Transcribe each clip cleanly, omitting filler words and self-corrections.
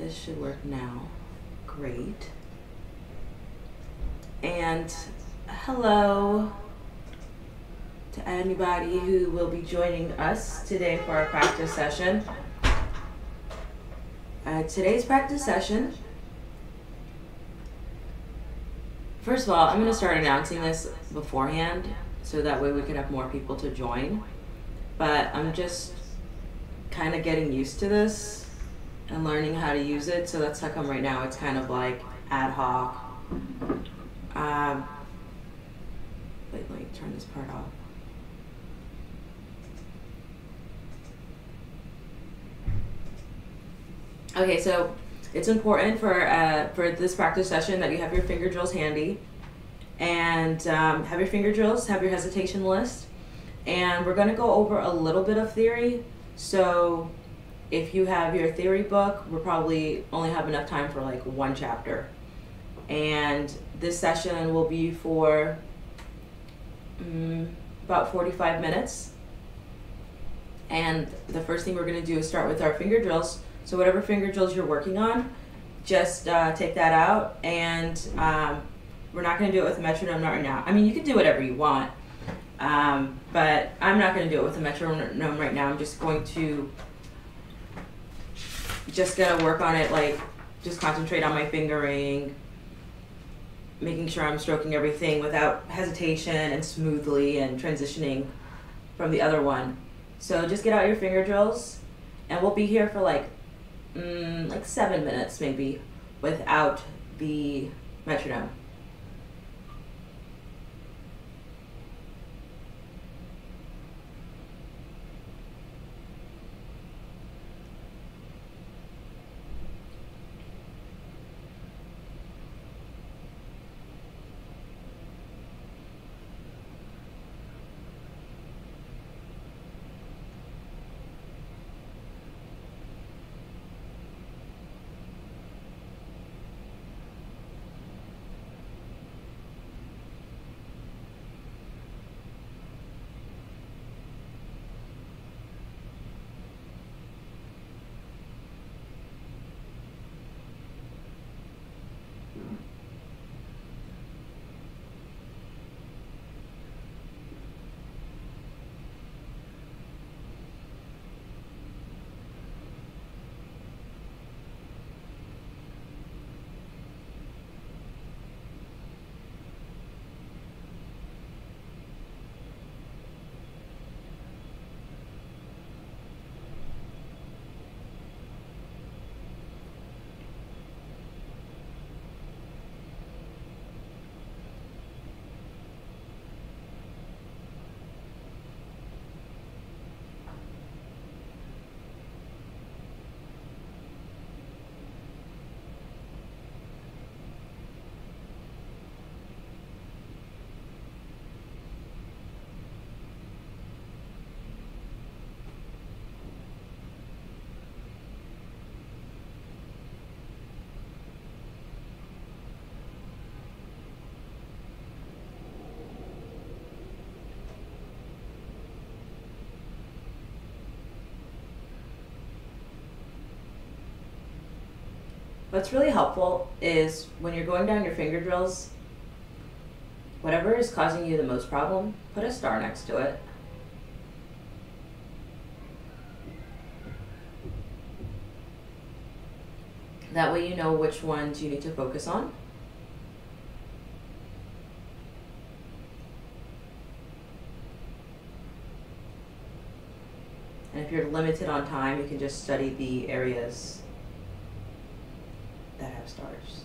This should work now. Great. And hello to anybody who will be joining us today for our practice session. Today's practice session, first of all, I'm going to start announcing this beforehand so that way we can have more people to join. But I'm just kind of getting used to this and learning how to use it, so that's how come right now it's kind of like ad hoc. Wait, let me turn this part off. Okay, so it's important for this practice session that you have your finger drills handy, and have your finger drills, have your hesitation list, and we're going to go over a little bit of theory. So if you have your theory book, we'll probably only have enough time for like one chapter. And this session will be for about 45 minutes. And the first thing we're going to do is start with our finger drills. So whatever finger drills you're working on, just take that out. And we're not going to do it with a metronome right now. I mean, you can do whatever you want. But I'm not going to do it with a metronome right now. I'm just going to work on it, like just concentrate on my fingering, making sure I'm stroking everything without hesitation and smoothly and transitioning from the other one. So just get out your finger drills, and we'll be here for like 7 minutes maybe without the metronome. What's really helpful is when you're going down your finger drills, whatever is causing you the most problem, put a star next to it. That way you know which ones you need to focus on. And if you're limited on time, you can just study the areas that have stars.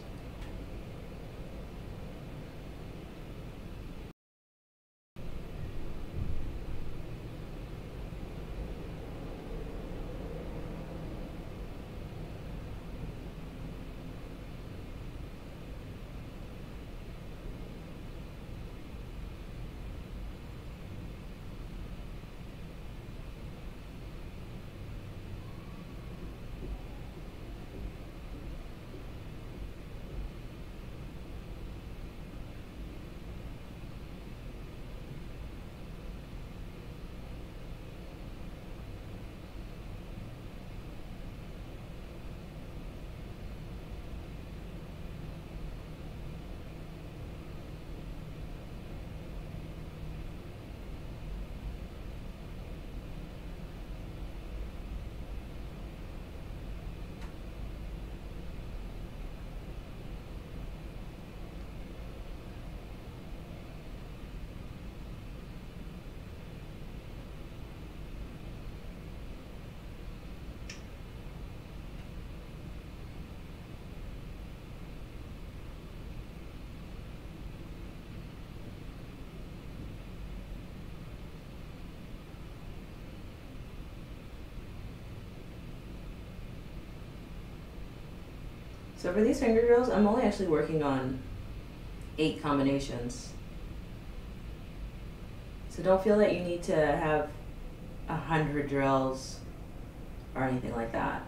So for these finger drills, I'm only actually working on 8 combinations. So don't feel that you need to have 100 drills or anything like that.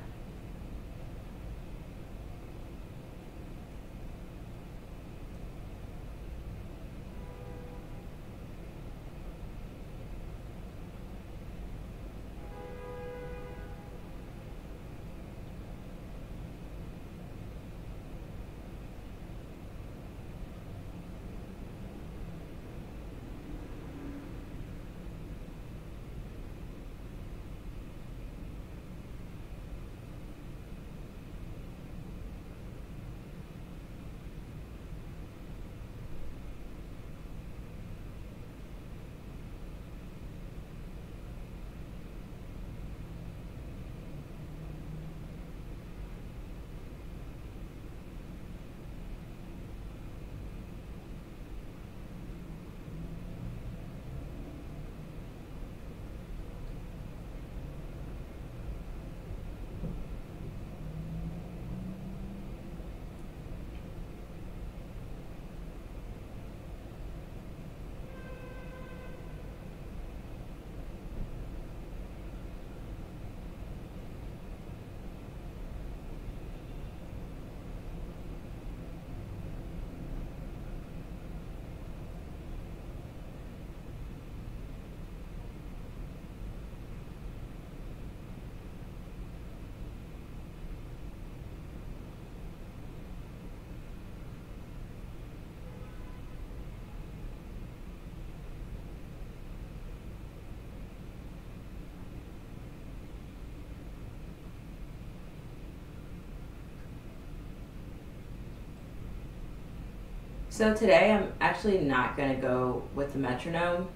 So today I'm actually not going to go with the metronome.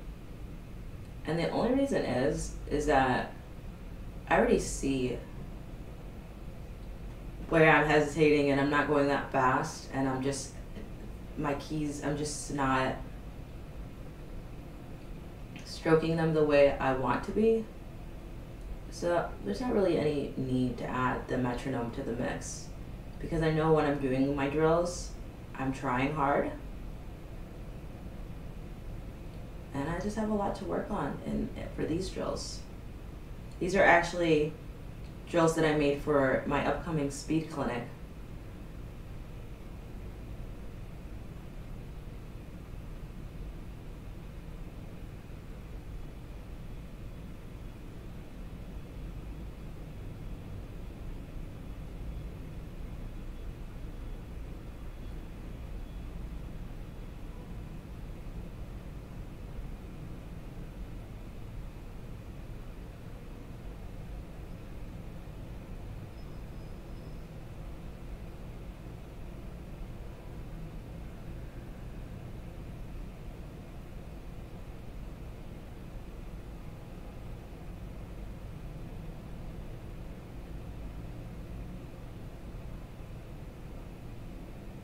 And the only reason is that I already see where I'm hesitating and I'm not going that fast, and I'm just not stroking them the way I want to be. So there's not really any need to add the metronome to the mix, because I know when I'm doing my drills, I'm trying hard. And I just have a lot to work on for these drills. These are actually drills that I made for my upcoming speed clinic.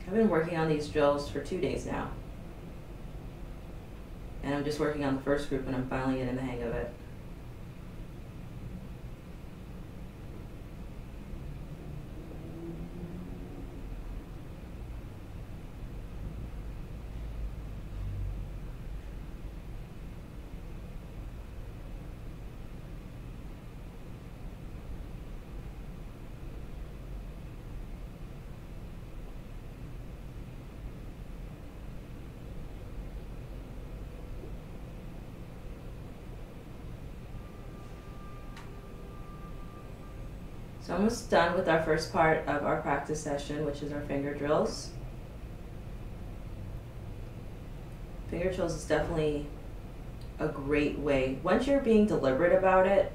I've been working on these drills for 2 days now. And I'm just working on the first group and I'm finally getting the hang of it. So almost done with our first part of our practice session, which is our finger drills. Finger drills is definitely a great way. Once you're being deliberate about it,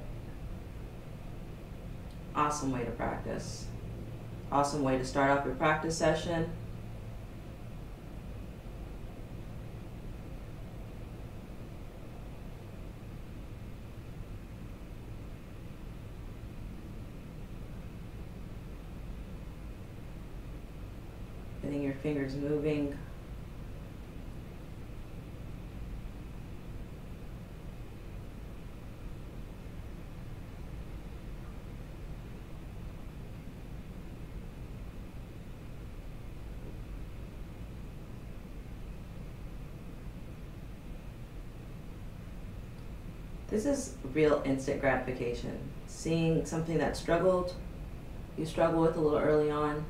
awesome way to practice. Awesome way to start off your practice session. Getting your fingers moving. This is real instant gratification. Seeing something that you struggle with a little early on,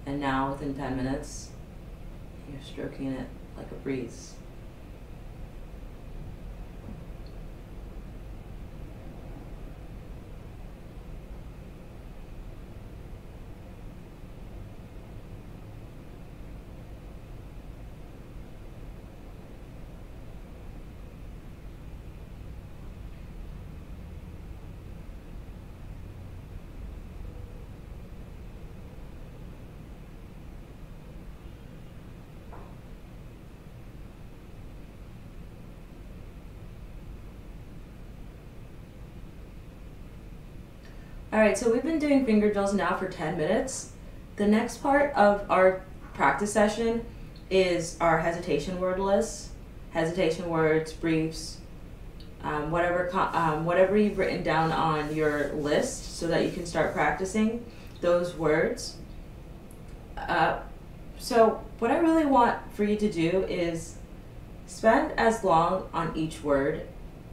and now within 10 minutes, you're stroking it like a breeze. Alright, so we've been doing finger drills now for 10 minutes. The next part of our practice session is our hesitation word list. Hesitation words, briefs, whatever you've written down on your list so that you can start practicing those words. So what I really want for you to do is spend as long on each word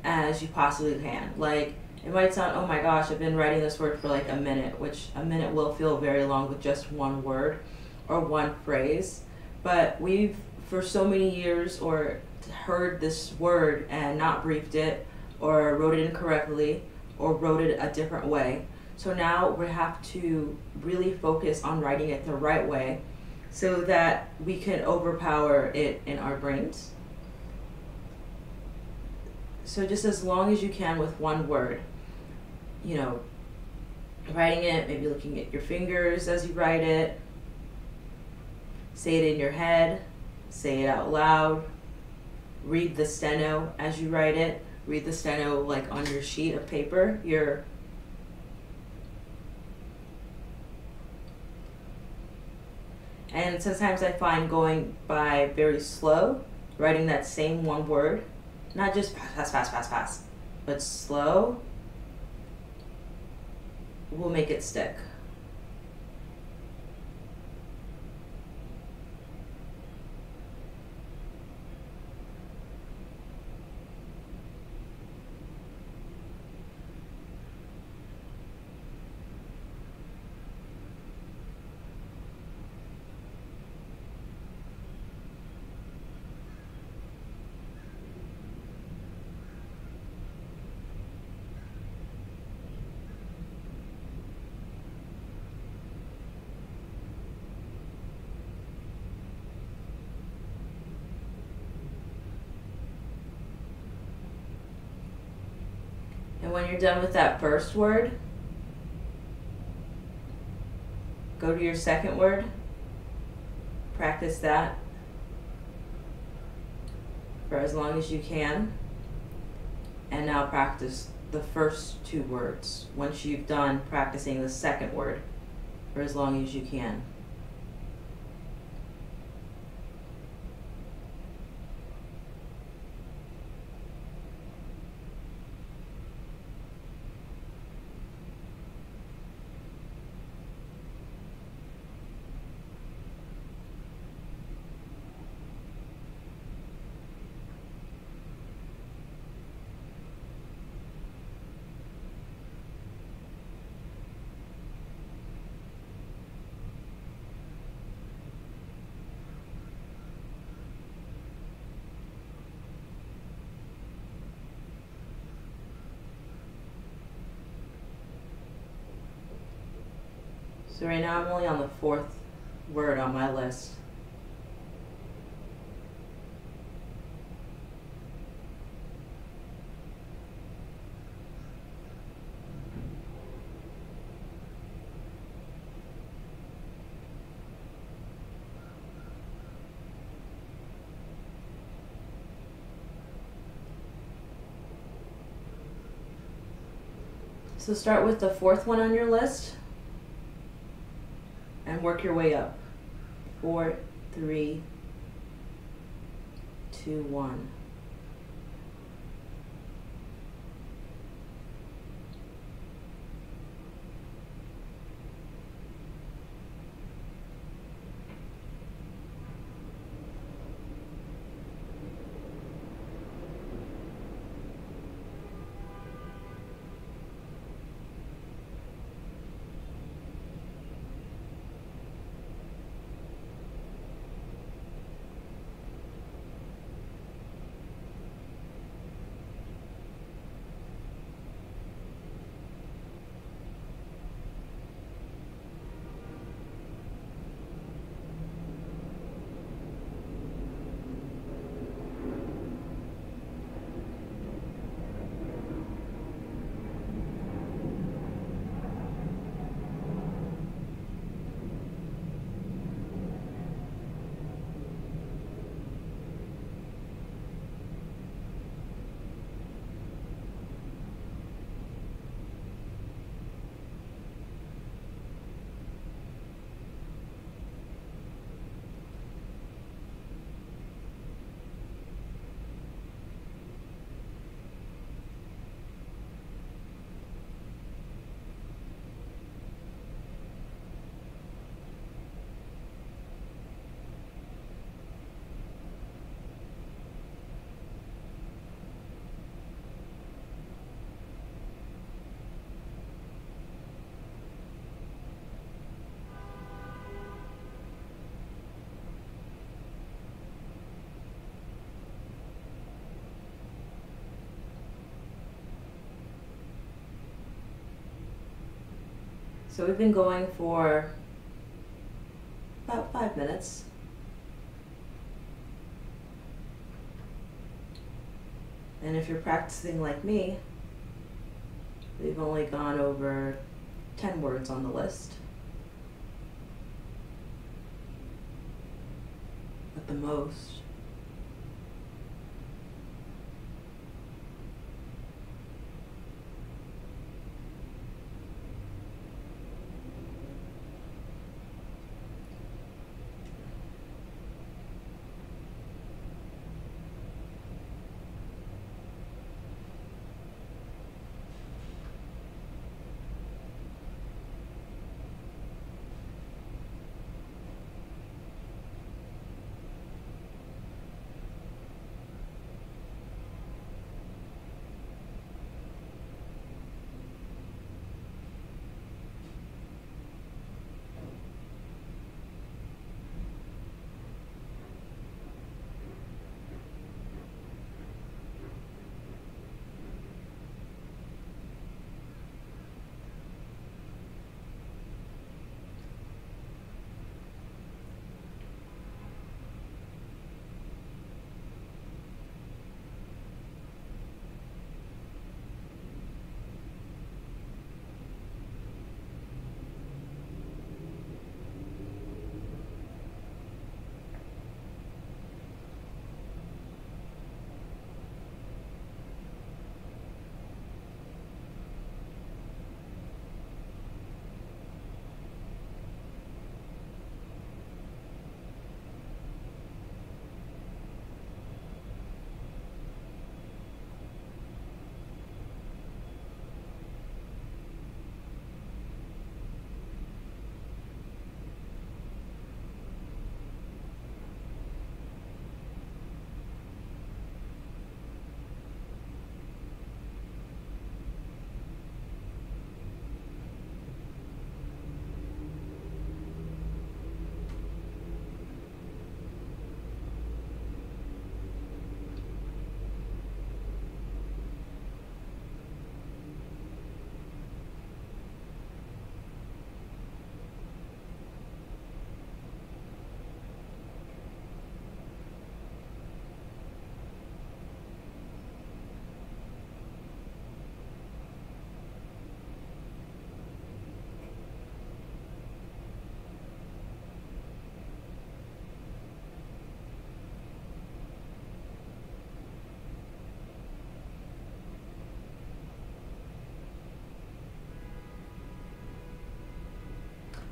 as you possibly can. Like, it might sound, oh my gosh, I've been writing this word for like a minute, which a minute will feel very long with just one word or one phrase. But we've, for so many years, or heard this word and not briefed it, or wrote it incorrectly, or wrote it a different way. So now we have to really focus on writing it the right way so that we can overpower it in our brains. So just as long as you can with one word, you know, writing it, maybe looking at your fingers as you write it, say it in your head, say it out loud, read the steno as you write it, read the steno like on your sheet of paper, and sometimes I find going by very slow, writing that same one word, not just fast, but slow, will make it stick. And when you're done with that first word, go to your second word, practice that for as long as you can, and now practice the first two words once you've done practicing the second word for as long as you can. So right now I'm only on the fourth word on my list. So start with the fourth one on your list and work your way up. 4, 3, 2, 1. So we've been going for about 5 minutes. And if you're practicing like me, we've only gone over 10 words on the list at the most.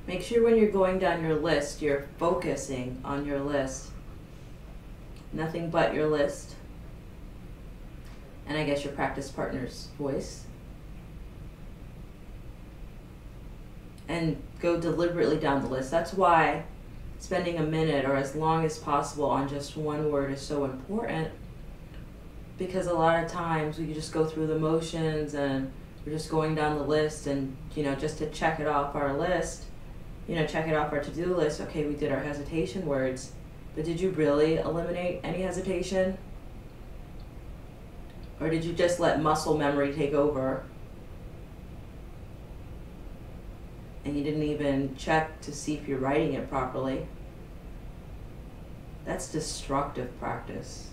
Make sure when you're going down your list, you're focusing on your list. Nothing but your list. And I guess your practice partner's voice. And go deliberately down the list. That's why spending a minute or as long as possible on just one word is so important. Because a lot of times we just go through the motions and we're just going down the list and, just to check it off our list. Check it off our to-do list. Okay, we did our hesitation words, but did you really eliminate any hesitation? Or did you just let muscle memory take over? And you didn't even check to see if you're writing it properly? That's destructive practice.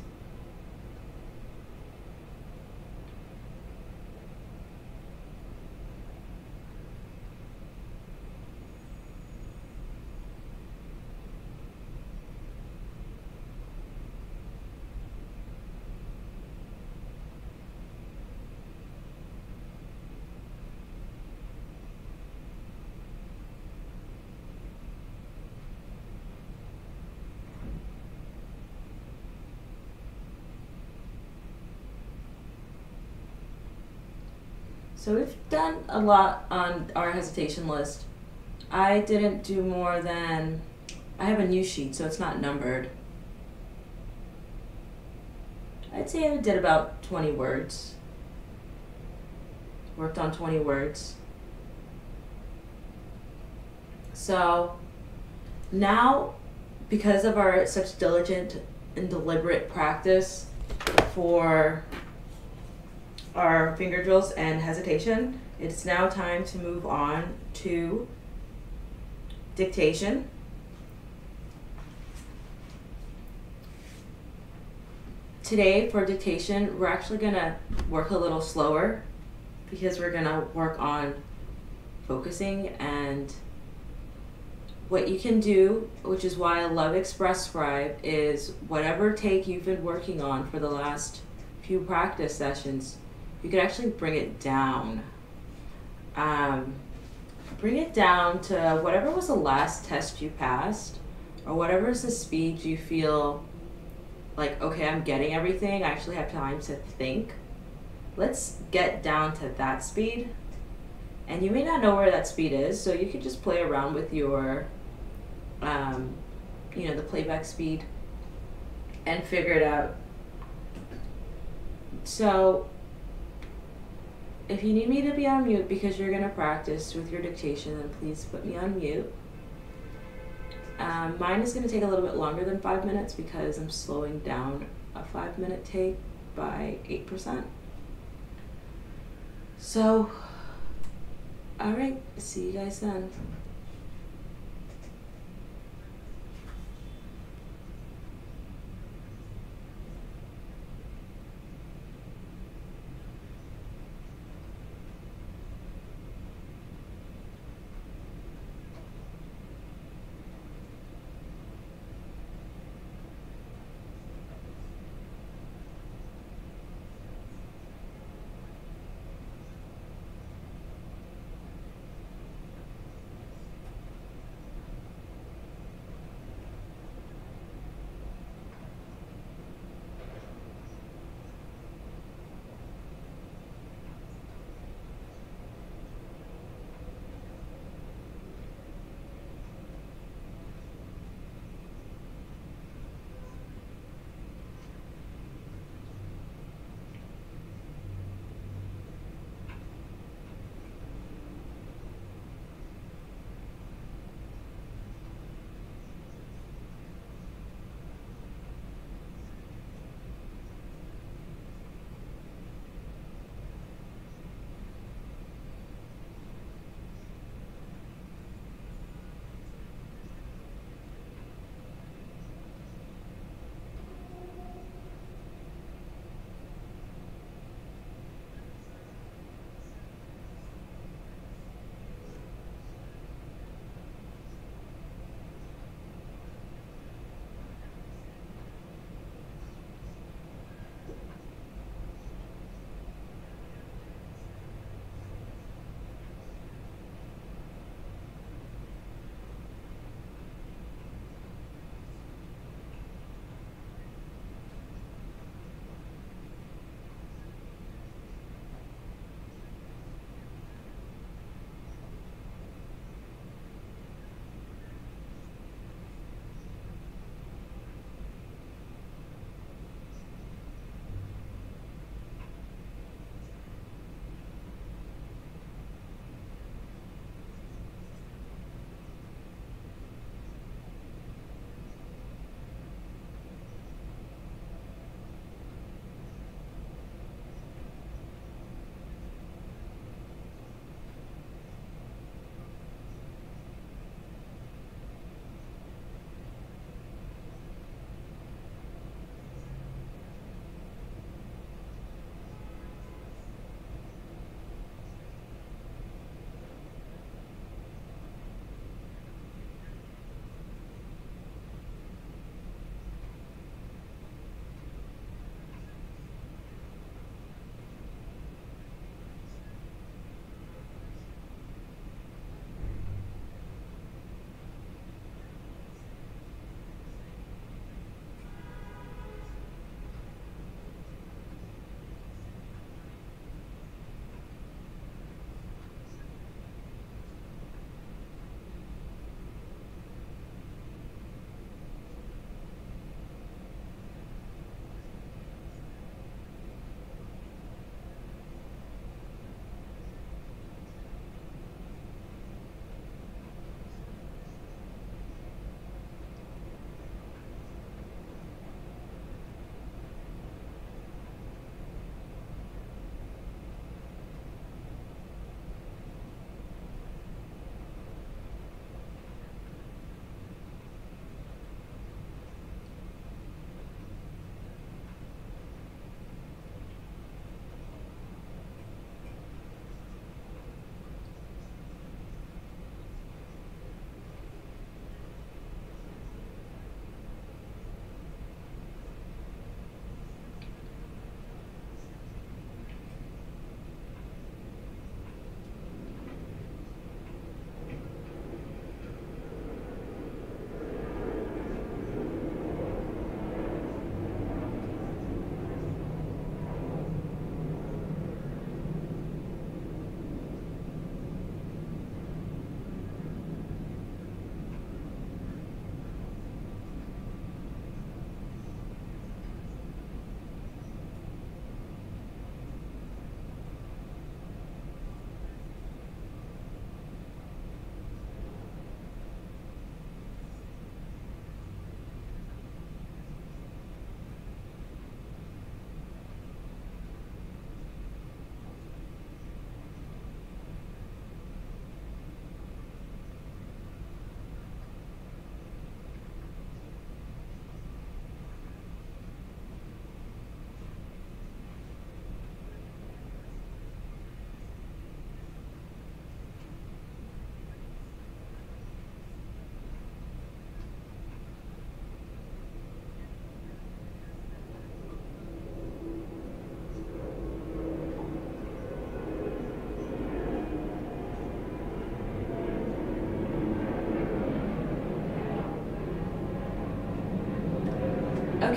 So we've done a lot on our hesitation list. I didn't do more than, I have a new sheet, so it's not numbered. I'd say I did about 20 words. Worked on 20 words. So now, because of our such diligent and deliberate practice for our finger drills and hesitation. It's now time to move on to dictation. Today for dictation, we're actually gonna work a little slower because we're gonna work on focusing. And what you can do, which is why I love Express Scribe, is whatever take you've been working on for the last few practice sessions, you could actually bring it down. Bring it down to whatever was the last test you passed, or whatever is the speed you feel like, okay, I'm getting everything, I actually have time to think. Let's get down to that speed. And you may not know where that speed is, so you could just play around with your, the playback speed and figure it out. So if you need me to be on mute because you're gonna practice with your dictation, then please put me on mute. Mine is gonna take a little bit longer than 5 minutes because I'm slowing down a 5-minute take by 8%. So, all right, see you guys then.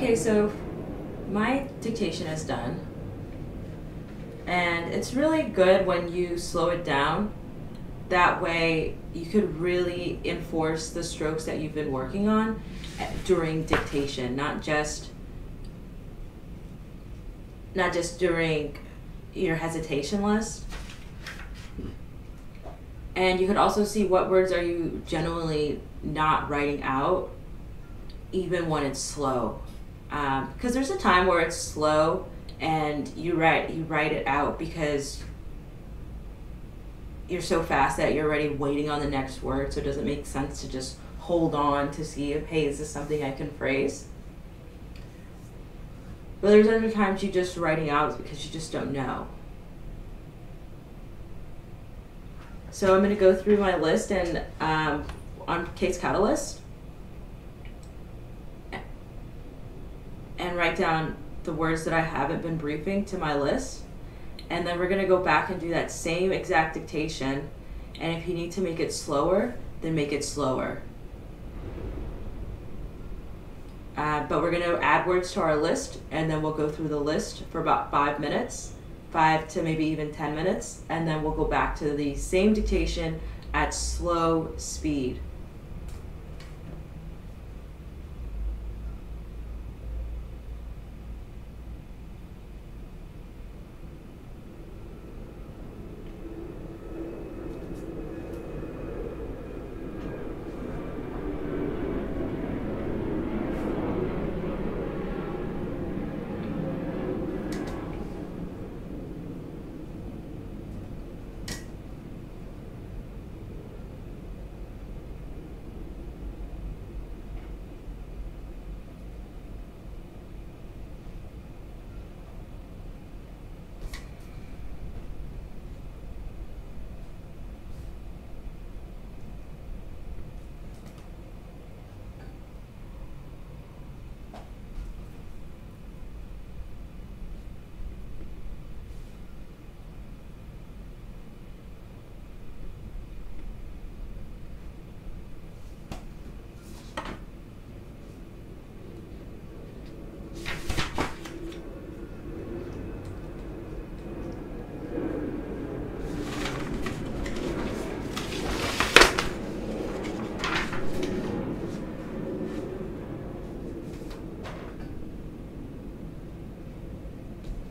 Okay, so my dictation is done. And it's really good when you slow it down. That way you could really enforce the strokes that you've been working on during dictation, not just during your hesitation list. And you could also see what words are you genuinely not writing out, even when it's slow. Because there's a time where it's slow and you write it out because you're so fast that you're already waiting on the next word, so it doesn't make sense to just hold on to see if, hey, is this something I can phrase? But there's other times you just writing out because you just don't know. So I'm going to go through my list and on Case Catalyst and write down the words that I haven't been briefing to my list. And then we're going to go back and do that same exact dictation. And if you need to make it slower, then make it slower. But we're going to add words to our list, and then we'll go through the list for about 5 minutes, 5 to maybe even 10 minutes, and then we'll go back to the same dictation at slow speed.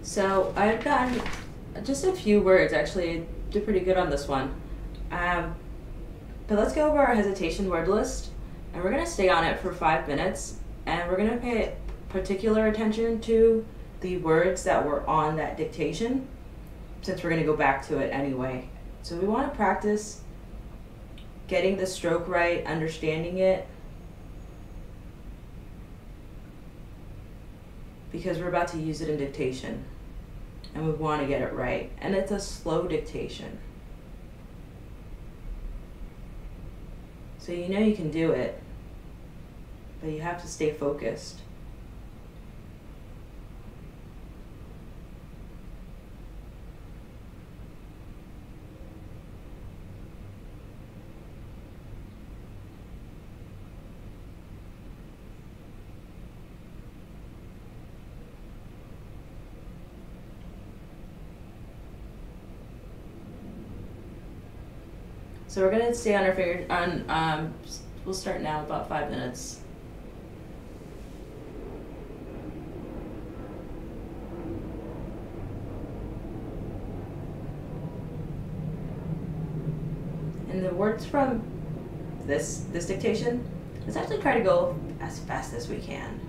So I've gotten just a few words. Actually, I did pretty good on this one. But let's go over our hesitation word list, and we're going to stay on it for 5 minutes, and we're going to pay particular attention to the words that were on that dictation, since we're going to go back to it anyway. So we want to practice getting the stroke right, understanding it, because we're about to use it in dictation. And we want to get it right. And it's a slow dictation. So you know you can do it, but you have to stay focused. So we're gonna stay on our finger on. We'll start now, about 5 minutes. And the words from this dictation, let's actually try to go as fast as we can.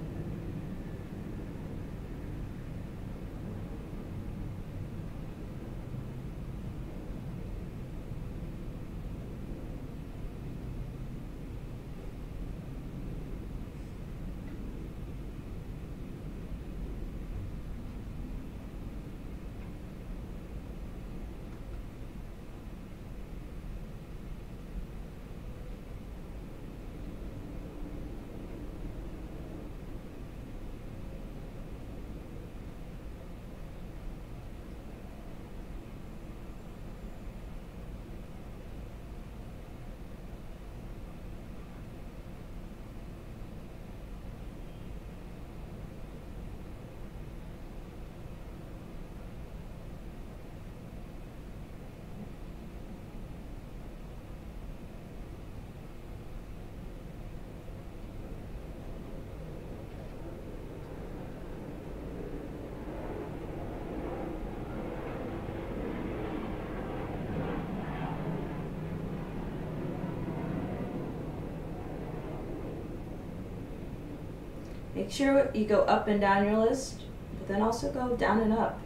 Make sure you go up and down your list, but then also go down and up.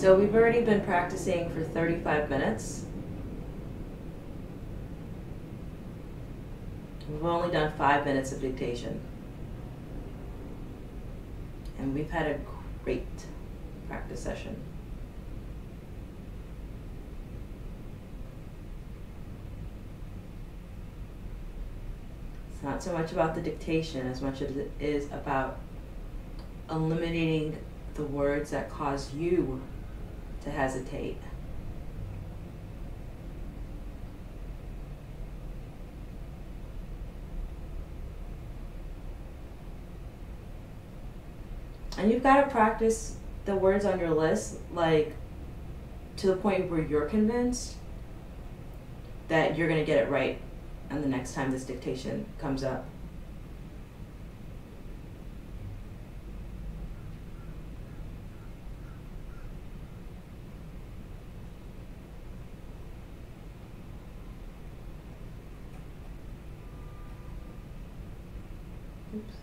So we've already been practicing for 35 minutes. We've only done 5 minutes of dictation. And we've had a great practice session. It's not so much about the dictation as much as it is about eliminating the words that cause you to hesitate. And you've got to practice the words on your list, like to the point where you're convinced that you're going to get it right and the next time this dictation comes up. Oops.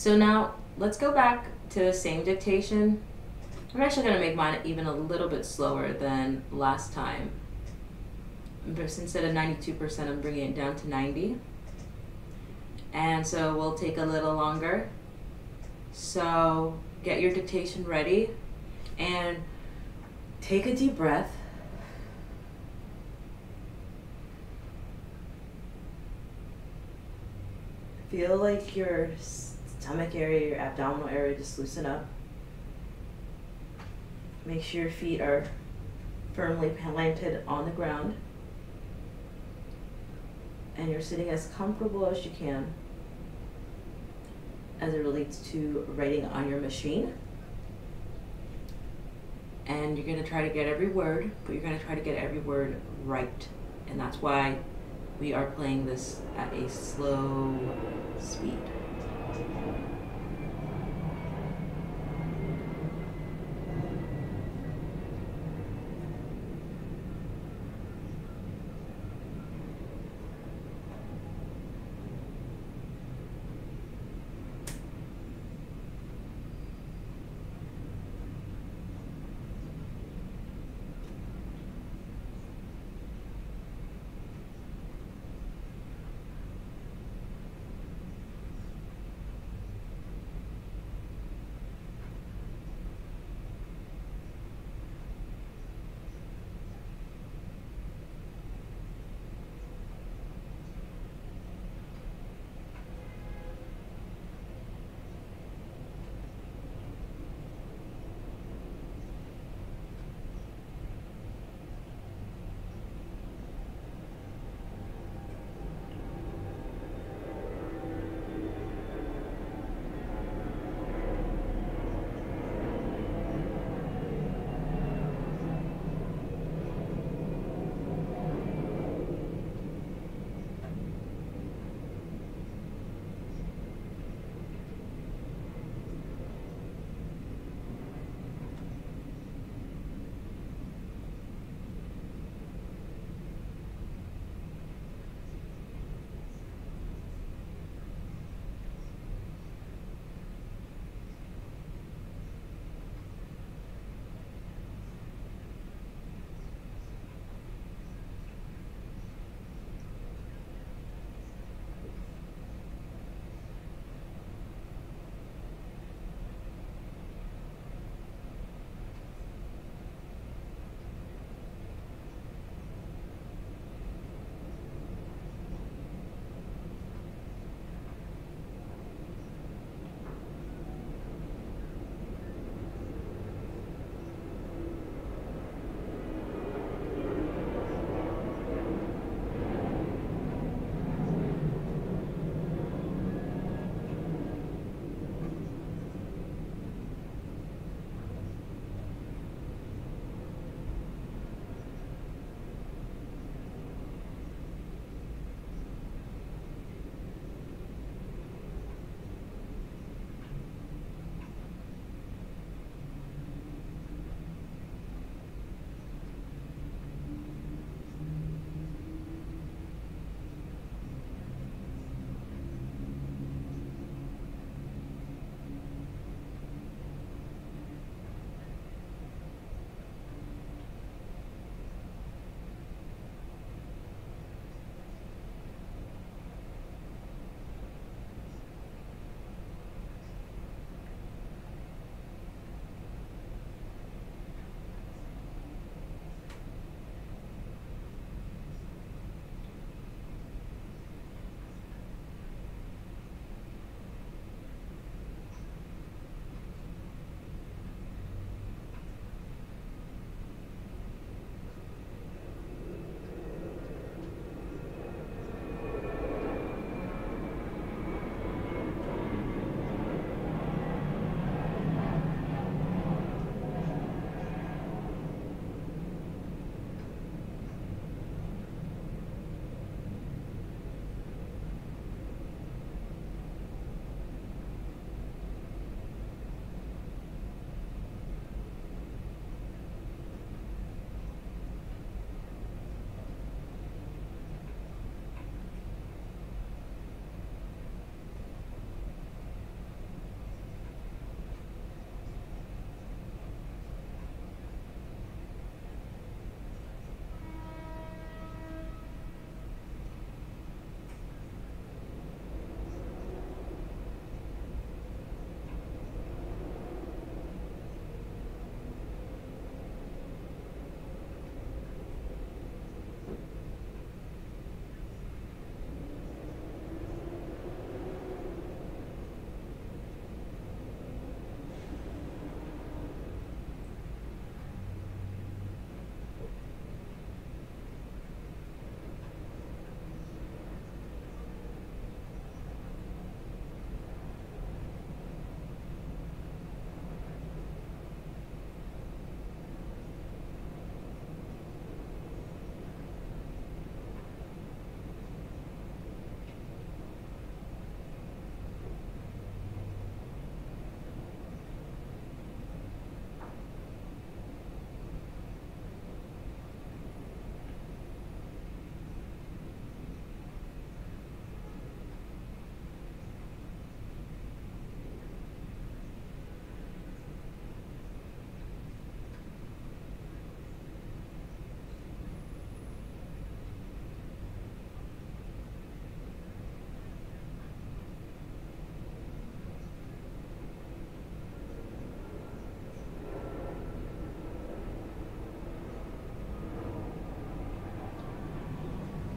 So now let's go back to the same dictation. I'm actually going to make mine even a little bit slower than last time. Instead of 92%, I'm bringing it down to 90. And so we'll take a little longer. So get your dictation ready and take a deep breath. Feel like your stomach area, your abdominal area just loosen up. Make sure your feet are firmly planted on the ground and you're sitting as comfortable as you can as it relates to writing on your machine. And you're going to try to get every word, but you're going to try to get every word right. And that's why we are playing this at a slow speed.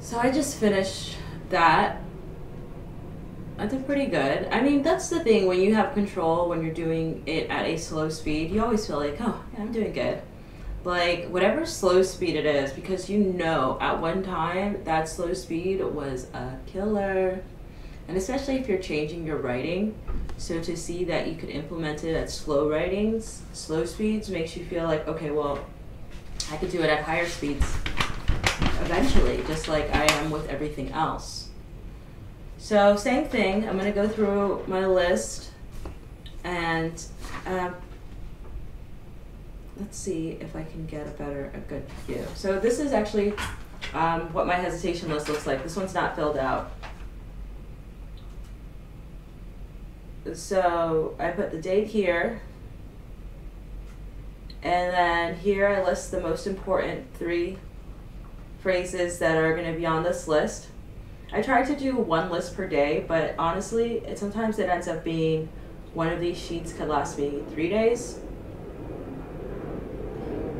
So I just finished that. I did pretty good. I mean, that's the thing, when you have control, when you're doing it at a slow speed, you always feel like, oh, yeah, I'm doing good. Like, whatever slow speed it is, because you know at one time that slow speed was a killer. And especially if you're changing your writing, so to see that you could implement it at slow speeds makes you feel like, okay, well, I could do it at higher speeds eventually, just like I am with everything else. So same thing, I'm going to go through my list and let's see if I can get a good view. So this is actually what my hesitation list looks like. This one's not filled out. So I put the date here, and then here I list the most important 3 phrases that are going to be on this list. I try to do 1 list per day, but honestly, sometimes it ends up being one of these sheets could last me 3 days.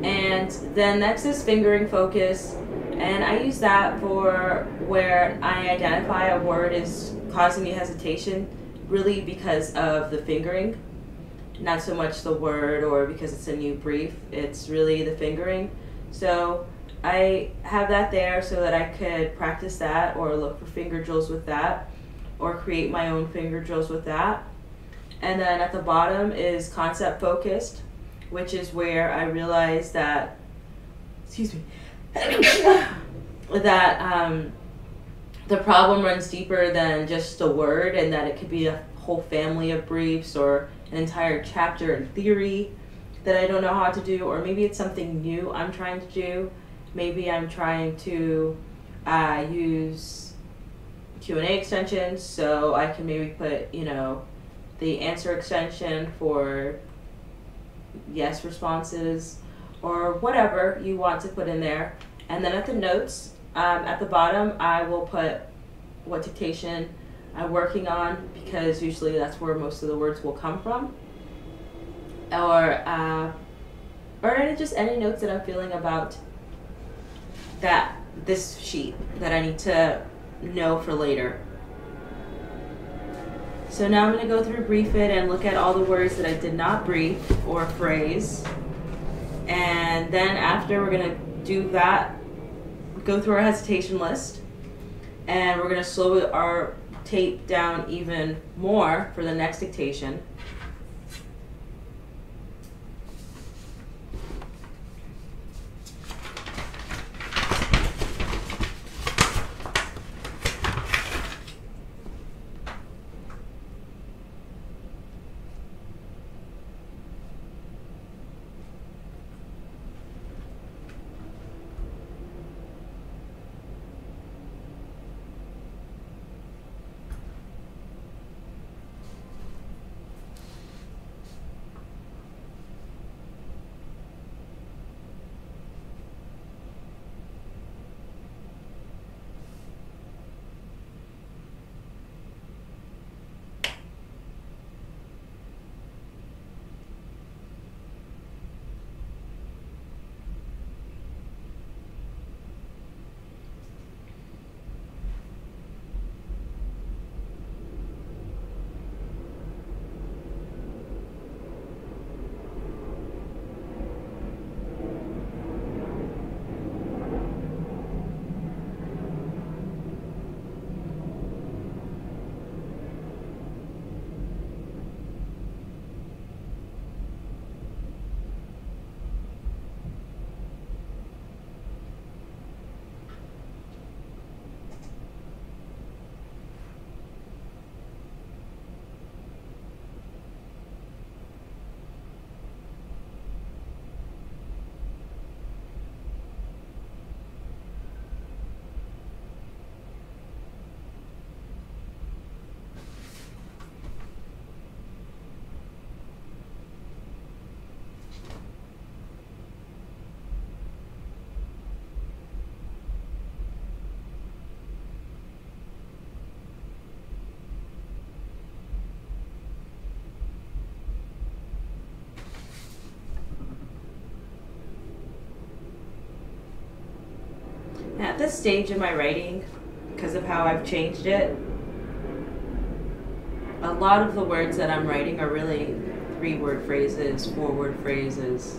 And then next is fingering focus, and I use that for where I identify a word is causing me hesitation, really because of the fingering, not so much the word or because it's a new brief, it's really the fingering. So I have that there so that I could practice that or look for finger drills with that or create my own finger drills with that. And then at the bottom is concept focused, which is where I realized that, excuse me, that the problem runs deeper than just a word, and that it could be a whole family of briefs or an entire chapter in theory that I don't know how to do, or maybe it's something new I'm trying to do. Maybe I'm trying to use Q&A extensions, so I can maybe put, the answer extension for yes responses, or whatever you want to put in there. And then at the notes, at the bottom, I will put what dictation I'm working on, because usually that's where most of the words will come from. Or just any notes that I'm feeling about this sheet that I need to know for later. So now I'm going to go through brief it and look at all the words that I did not brief or phrase. And then after, we're going to do that, go through our hesitation list, and we're going to slow our tape down even more for the next dictation. At this stage in my writing, because of how I've changed it, a lot of the words that I'm writing are really 3-word phrases, 4-word phrases.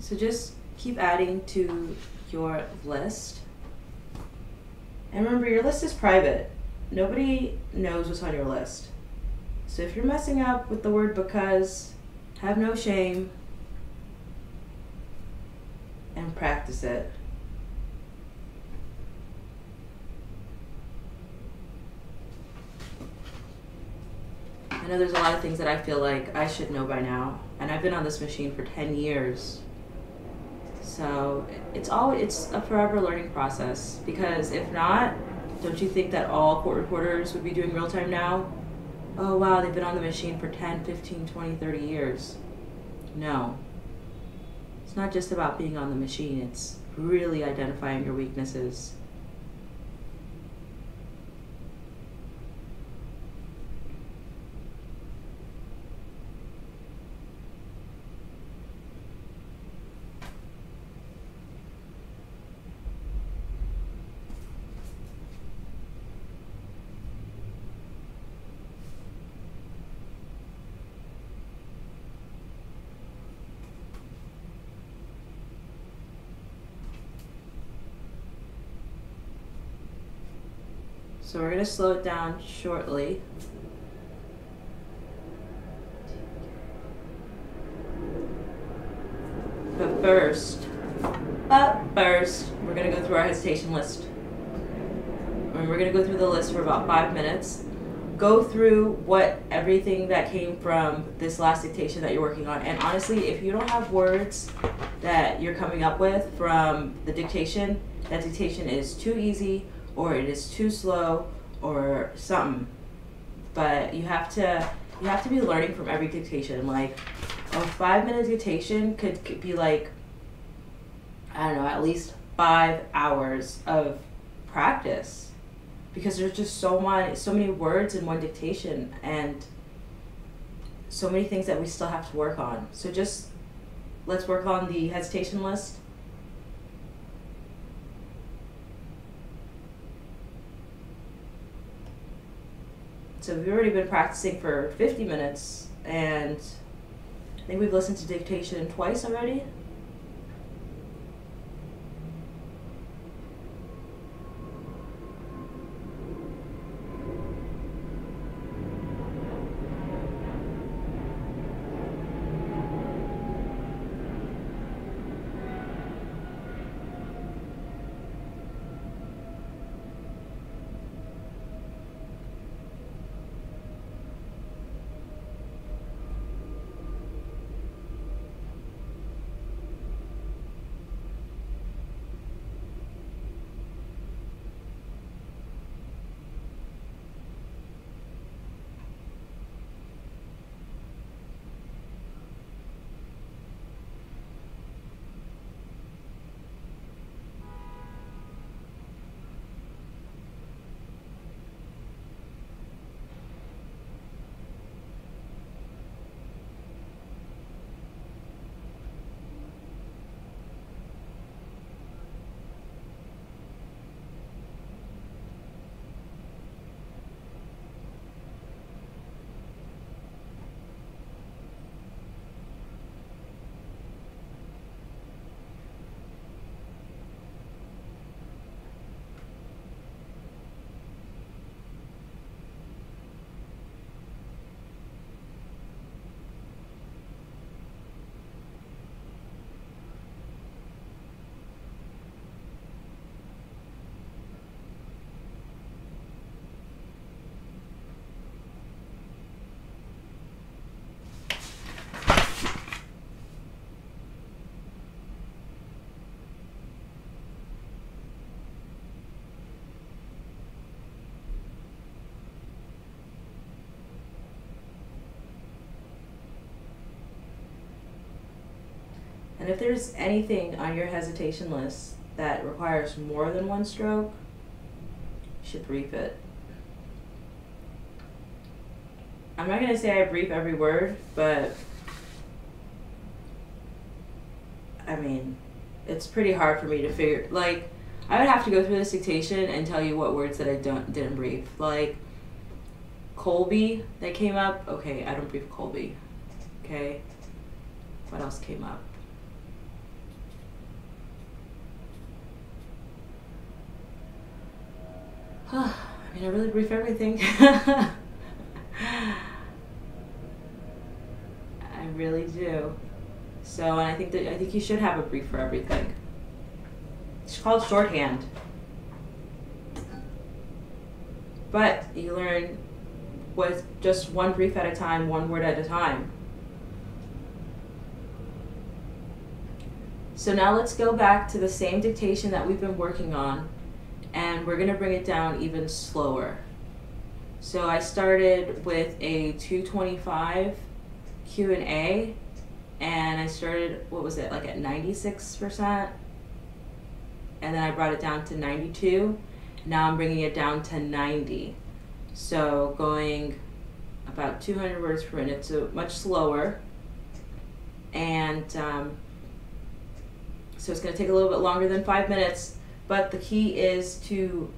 So just keep adding to your list. And remember, your list is private. Nobody knows what's on your list. So if you're messing up with the word because, have no shame and practice it. I know there's a lot of things that I feel like I should know by now, and I've been on this machine for 10 years. So it's a forever learning process, because if not, don't you think that all court reporters would be doing real time now? Oh wow, they've been on the machine for 10, 15, 20, 30 years. No. It's not just about being on the machine, it's really identifying your weaknesses. So we're going to slow it down shortly. But first, we're going to go through our hesitation list. And we're going to go through the list for about 5 minutes. Go through everything that came from this last dictation that you're working on. And honestly, if you don't have words that you're coming up with from the dictation, that dictation is too easy, or it is too slow, or something. But you have to be learning from every dictation. Like a 5-minute dictation could be like, I don't know, at least 5 hours of practice, because there's just so many words in one dictation, and so many things that we still have to work on. So just let's work on the hesitation list. So we've already been practicing for 50 minutes, and I think we've listened to dictation twice already. if there's anything on your hesitation list that requires more than one stroke, you should brief it. I'm not going to say I brief every word, but I mean, it's pretty hard for me to figure, like, I would have to go through this dictation and tell you what words that I didn't brief. Like, Colby, that came up. Okay, I don't brief Colby. Okay, what else came up? I mean, I really brief everything. I really do. So, and I think you should have a brief for everything. It's called shorthand. But you learn with just one brief at a time, one word at a time. So now let's go back to the same dictation that we've been working on, and we're gonna bring it down even slower. So I started with a 225 Q&A, and I started, what was it, like at 96%? And then I brought it down to 92. Now I'm bringing it down to 90. So going about 200 words per minute, so much slower. And so it's going to take a little bit longer than 5 minutes, but the key is to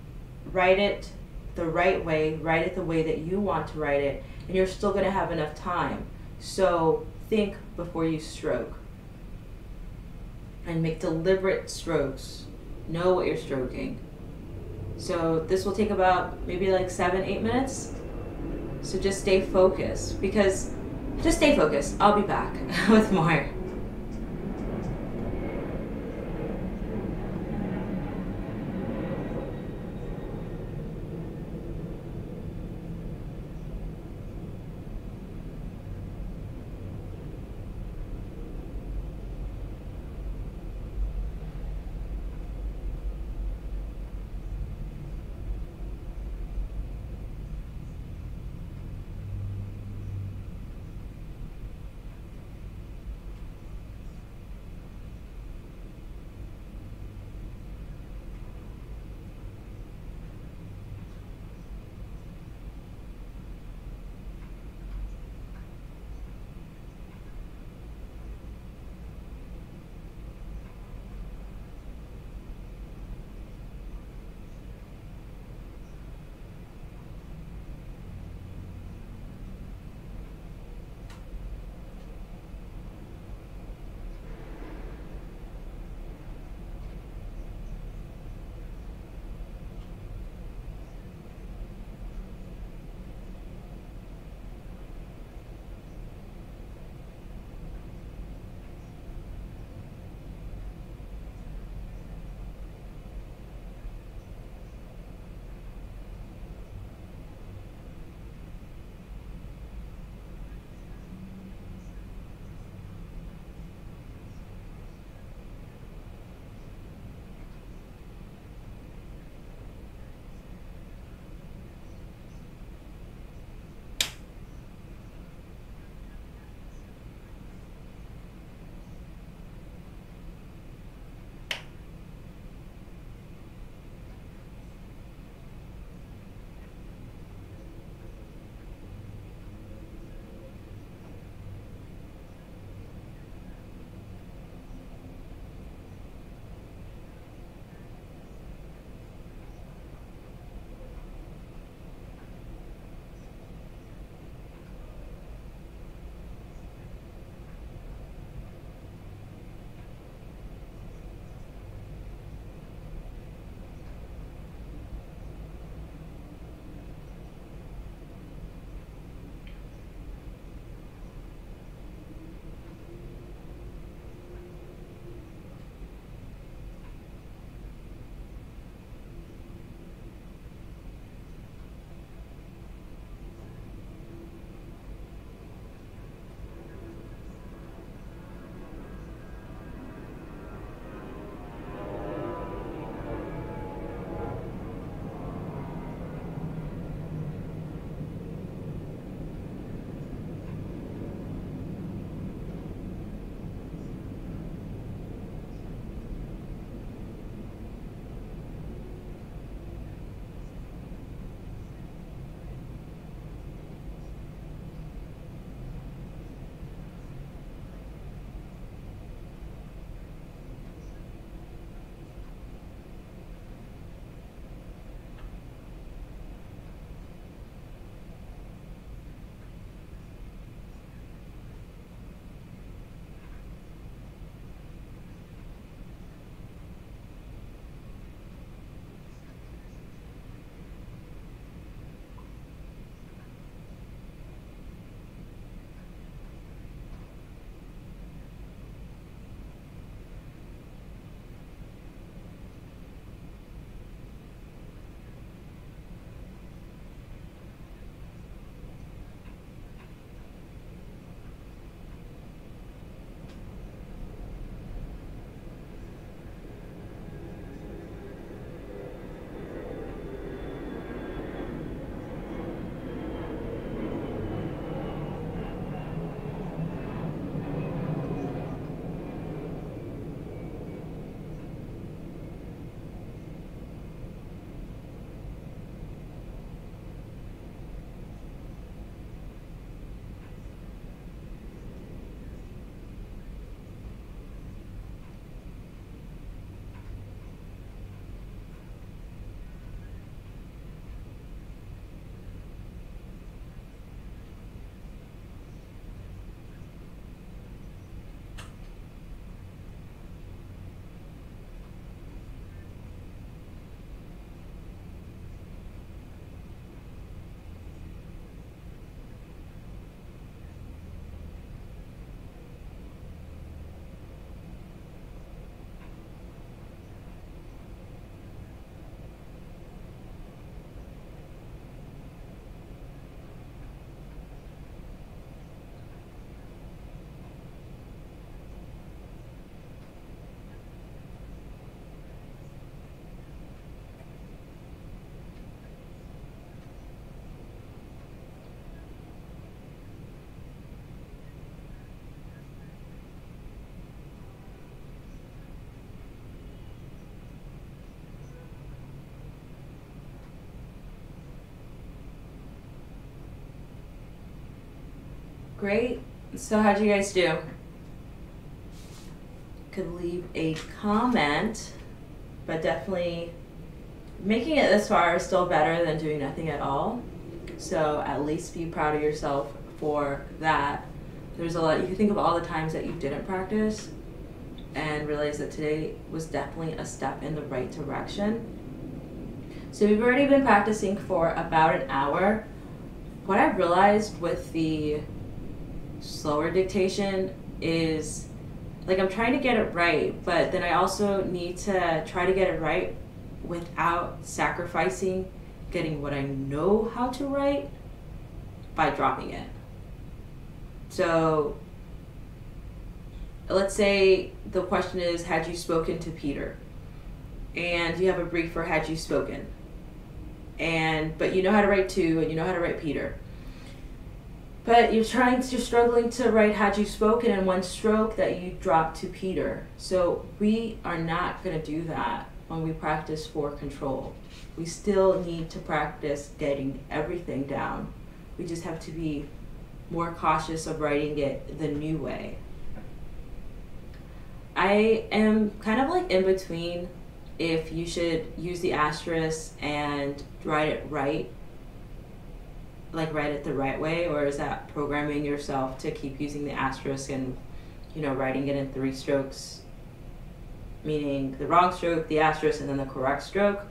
write it the right way, write it the way that you want to write it, and you're still going to have enough time. So think before you stroke. And make deliberate strokes. Know what you're stroking. So this will take about maybe like 7-8 minutes. So just stay focused, just stay focused. I'll be back with more. Great. So how'd you guys do? Could leave a comment, but definitely making it this far is still better than doing nothing at all. So at least be proud of yourself for that. There's a lot, you can think of all the times that you didn't practice and realize that today was definitely a step in the right direction. So we've already been practicing for about an hour. What I've realized with the slower dictation is, like, I'm trying to get it right, but then I also need to try to get it right without sacrificing getting what I know how to write by dropping it. So let's say the question is, had you spoken to Peter? And you have a brief for had you spoken. But you know how to write to, and you know how to write Peter. But you're struggling to write had you spoken in one stroke that you drop to Peter. So we are not going to do that when we practice for control. We still need to practice getting everything down. We just have to be more cautious of writing it the new way. I am kind of like in between if you should use the asterisk and write it right, like write it the right way, or is that programming yourself to keep using the asterisk and, you know, writing it in 3 strokes, meaning the wrong stroke, the asterisk, and then the correct stroke?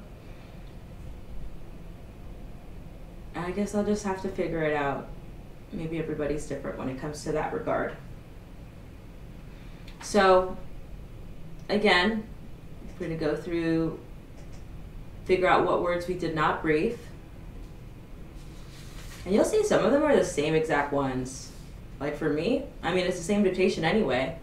I guess I'll just have to figure it out. Maybe everybody's different when it comes to that regard. So again, we're going to go through, figure out what words we did not brief. And you'll see some of them are the same exact ones. Like for me, I mean, it's the same dictation anyway.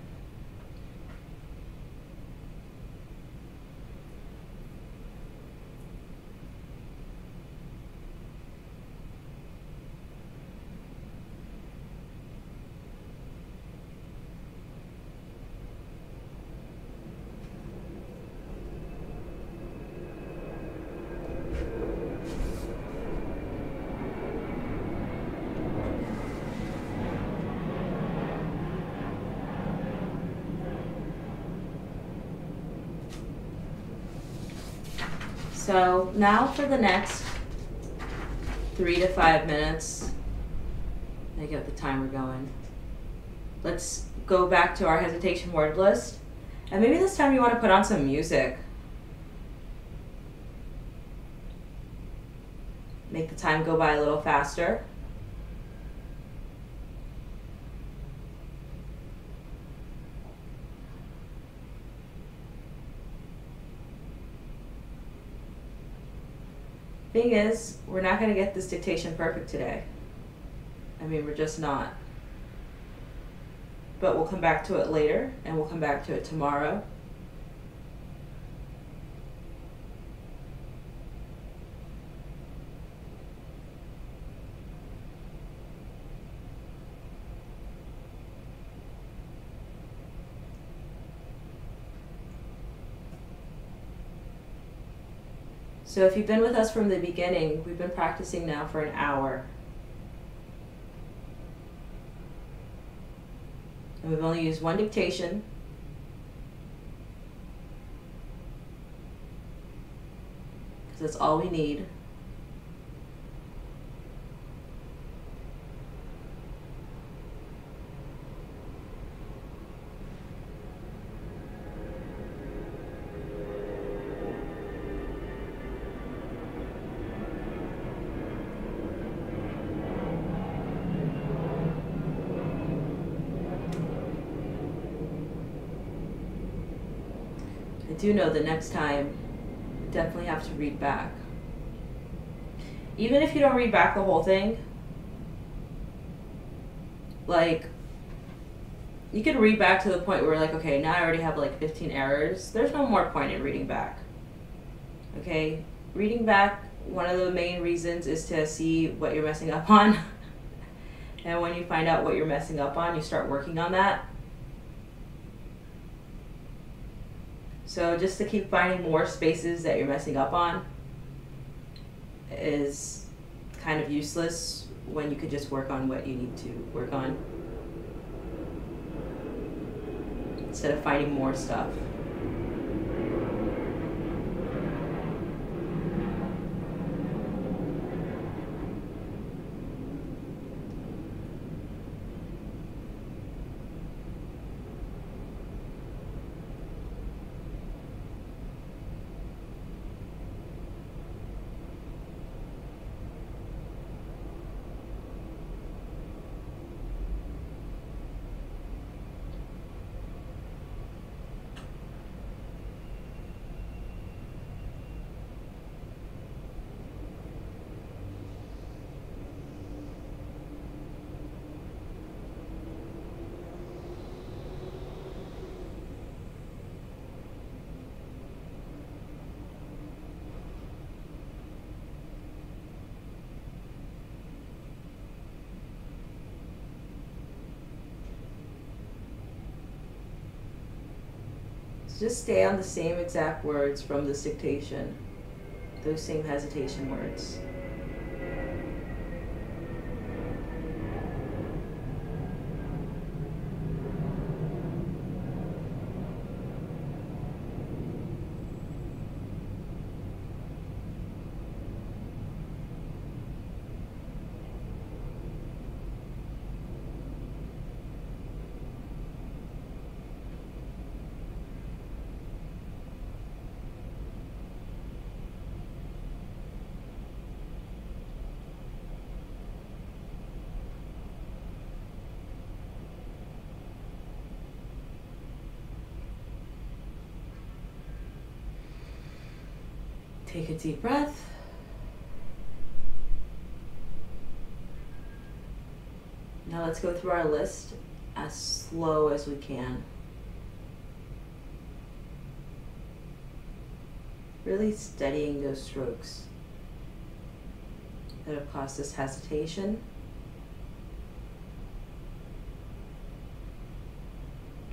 So now for the next 3 to 5 minutes, I get the timer going. Let's go back to our hesitation word list. And maybe this time you want to put on some music. Make the time go by a little faster. Thing is, we're not going to get this dictation perfect today. I mean, we're just not. But we'll come back to it later, and we'll come back to it tomorrow. So if you've been with us from the beginning, we've been practicing now for an hour. And we've only used one dictation. Because that's all we need. I do know the next time, you definitely have to read back. Even if you don't read back the whole thing, like, you could read back to the point where, like, okay, now I already have like 15 errors. There's no more point in reading back. Okay? Reading back, one of the main reasons is to see what you're messing up on. And when you find out what you're messing up on, you start working on that. So just to keep finding more spaces that you're messing up on is kind of useless when you could just work on what you need to work on instead of finding more stuff. Just stay on the same exact words from this dictation, those same hesitation words. Take a deep breath. Now let's go through our list as slow as we can. Really steadying those strokes that have caused us hesitation.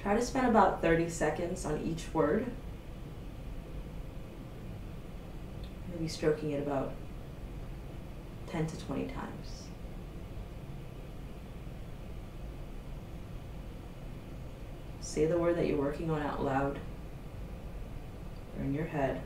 Try to spend about 30 seconds on each word. Maybe stroking it about 10 to 20 times. Say the word that you're working on out loud or in your head.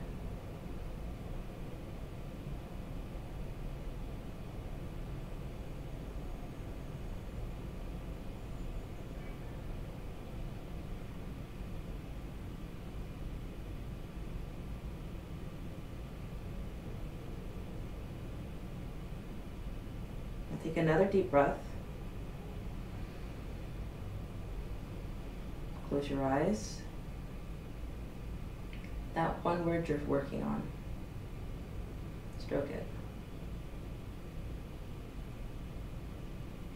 Take another deep breath. Close your eyes. That one word you're working on, stroke it.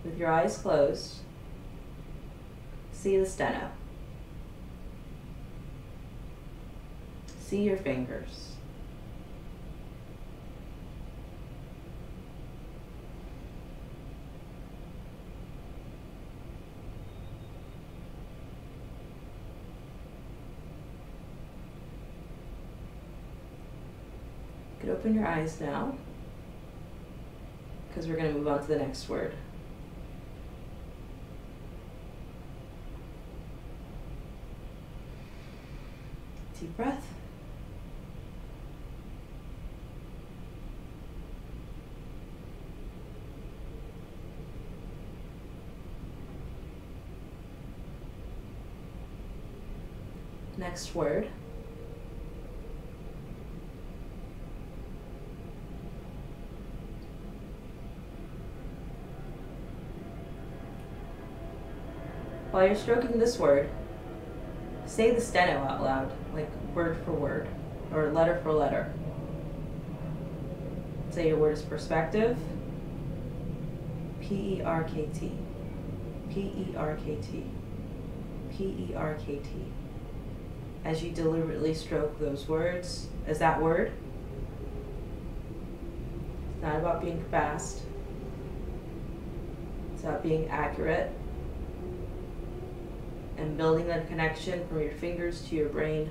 With your eyes closed, see the steno. See your fingers. You could open your eyes now, because we're going to move on to the next word. Deep breath. Next word. While you're stroking this word, say the steno out loud, like word for word, or letter for letter. Say your word is perspective, P-E-R-K-T, P-E-R-K-T, P-E-R-K-T. As you deliberately stroke those words, as that word, it's not about being fast, it's about being accurate, and building that connection from your fingers to your brain.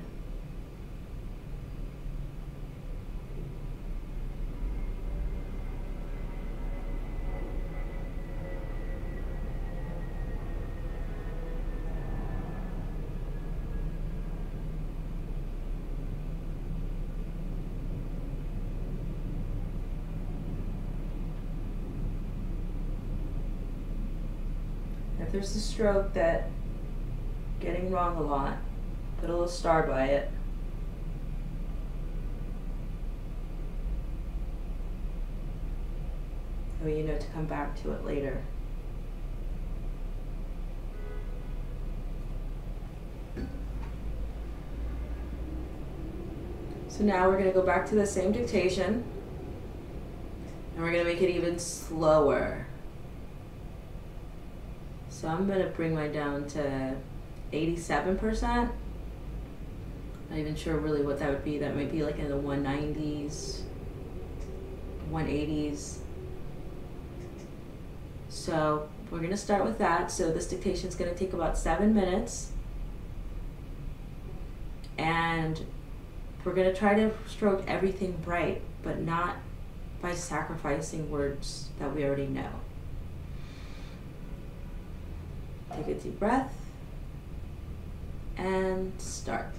if there's a stroke that getting wrong a lot, put a little star by it. That way you know to come back to it later. So now we're going to go back to the same dictation, and we're going to make it even slower. So I'm going to bring mine down to 87%. Not even sure really what that would be. That might be like in the 190s, 180s. So we're going to start with that. So this dictation is going to take about 7 minutes. And we're going to try to stroke everything bright, but not by sacrificing words that we already know. Take a deep breath and start.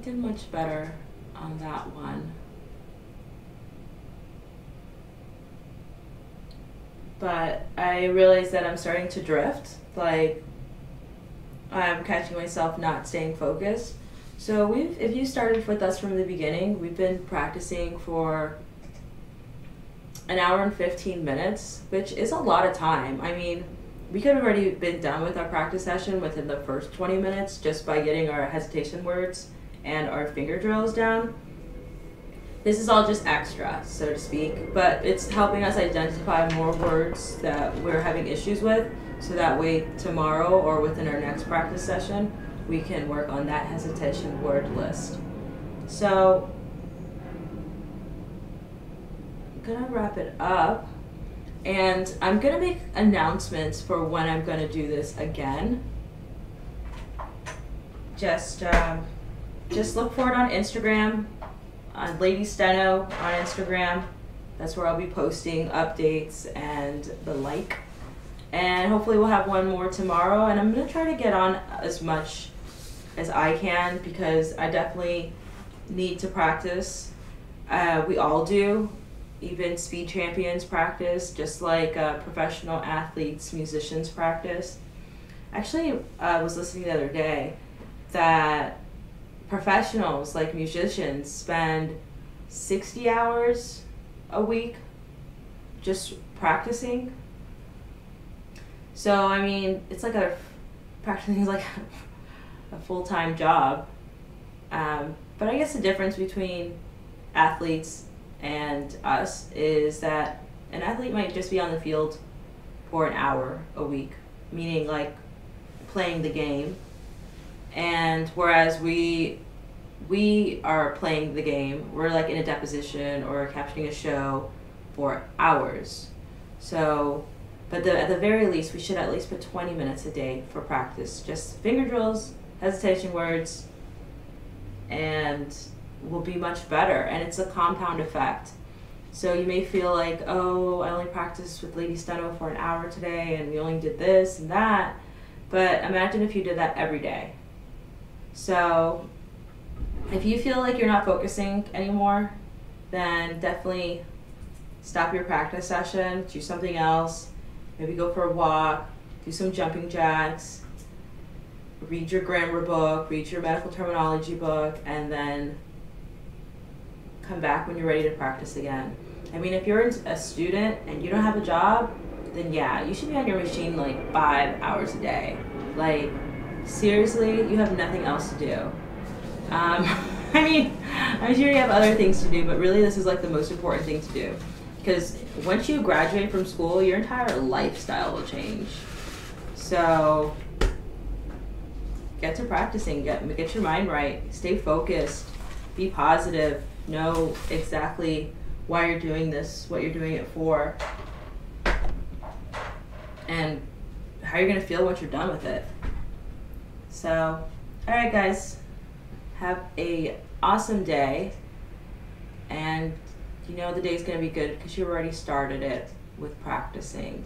You did much better on that one. But I realized that I'm starting to drift. Like, I'm catching myself not staying focused. So if you started with us from the beginning, we've been practicing for an hour and 15 minutes, which is a lot of time. I mean, we could have already been done with our practice session within the first 20 minutes just by getting our hesitation words and our finger drills down. This is all just extra, so to speak, but it's helping us identify more words that we're having issues with, so that way tomorrow or within our next practice session, we can work on that hesitation word list. So, I'm gonna wrap it up, and I'm gonna make announcements for when I'm gonna do this again. Just look for it on Instagram, on Lady Steno on Instagram. That's where I'll be posting updates and the like. And hopefully we'll have one more tomorrow, and I'm gonna try to get on as much as I can because I definitely need to practice. We all do. Even speed champions practice, just like professional athletes, musicians practice. Actually, I was listening the other day that professionals, like musicians, spend 60 hours a week just practicing. So, I mean, it's like practicing is like a full-time job. But I guess the difference between athletes and us is that an athlete might just be on the field for an hour a week, meaning like playing the game. And whereas we are playing the game, we're like in a deposition or capturing a show for hours. So, but at the very least, we should at least put 20 minutes a day for practice. Just finger drills, hesitation words, and we'll be much better. And it's a compound effect. So you may feel like, oh, I only practiced with Lady Steno for an hour today and we only did this and that. But imagine if you did that every day. So if you feel like you're not focusing anymore, then definitely stop your practice session, do something else, maybe go for a walk, do some jumping jacks, read your grammar book, read your medical terminology book, and then come back when you're ready to practice again. I mean, if you're a student and you don't have a job, then yeah, you should be on your machine like 5 hours a day. Like, seriously, you have nothing else to do. I mean, I'm sure you have other things to do, but really this is like the most important thing to do. Because once you graduate from school, your entire lifestyle will change. So, get to practicing, get your mind right, stay focused, be positive, know exactly why you're doing this, what you're doing it for, and how you're gonna feel once you're done with it. So, all right guys, have a awesome day, and you know the day's gonna be good because you already started it with practicing.